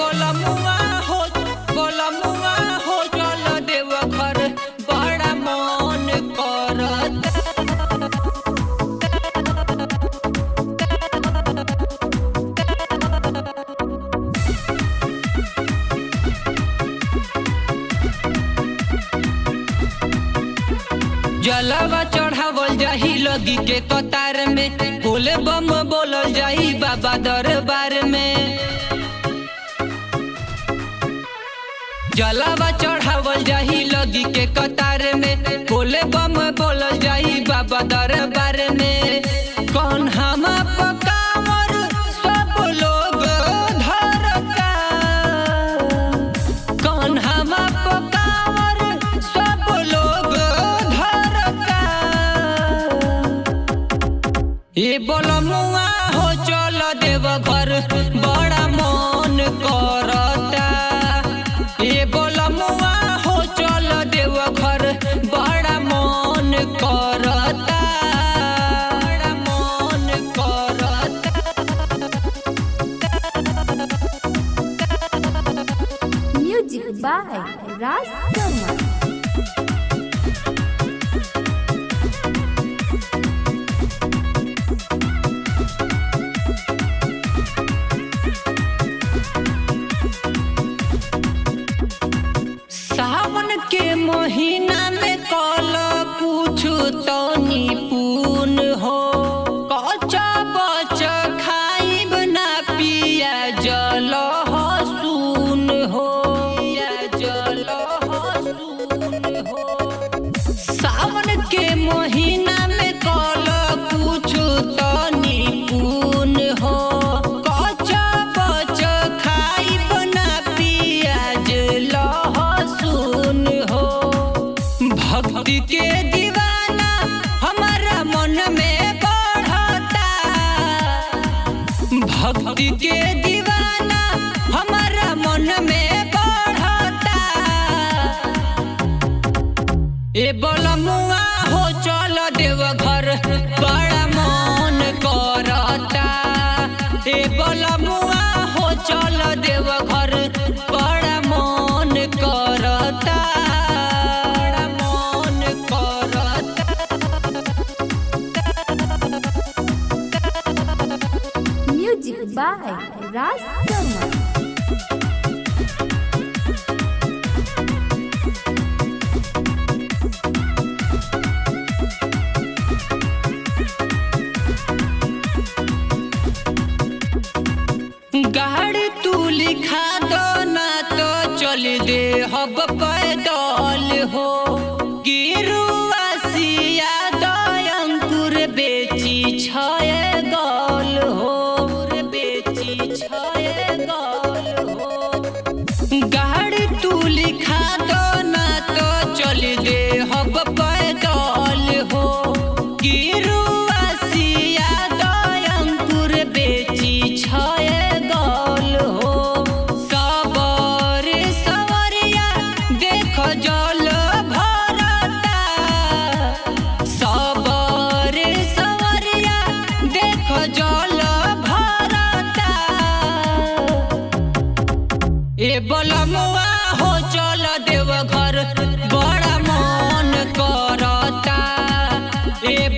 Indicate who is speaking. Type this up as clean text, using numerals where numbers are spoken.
Speaker 1: बोलमुआ हो चल देव घर बड़ा मन करत। जलवा चढ़ावल जाही लगी के कतार में, बोले बम बोलल जाही बाबा दरबार में। जलवा चढ़ावल जाही लगी के कतार में, बोले बम बोलल जाही बाबा दरबार में। कौन हम पकावर सब लोग धरता, कौन हम पकावर सब लोग धरता। ये बोलमुआ हो चल देव घर बड़ा मन करता। ये बोलमुआ हो चल देव घर बड़ा मन करता, बड़ा मन करता।
Speaker 2: Music by Raj Sharma.
Speaker 1: सावन के महीना में कल कुछ तनी पून हो, कच्चा बच खाइब ना पिया जल हसून हो, जल हसून हो। सावन के महीना में कल कुछ तनी पून हो, कच्चा बच खाइब ना पियाज लहसुन हो। भक्ति के दीवाना हमारा मन में बढ़ता, भक्ति के दीवाना हमारा मन में बढ़ता। ए बोलमुआ हो चल देव घर बड़ा मन करता। ए बोलमुआ हो चल देव घर बड़ा मन करता, बड़ा मन करता।
Speaker 2: Music by Raj Sharma.
Speaker 1: गाड़ी तू लिखा दो ना तो चल दे हब पैदल हो। गिरुआ सिया अंकुर बेची छय गल हो, बेची छय गल हो। गाड़ी तू लिखा दो ना तो चल दे हब पैदल हो। गिरुआ सिया अंकुर बेची छय गल हो। सबर सवरिया देख जल भरता, सबर सवरिया देख जल भरता। ए बोलमुआ हो चल देव घर बड़ा मन करता। ए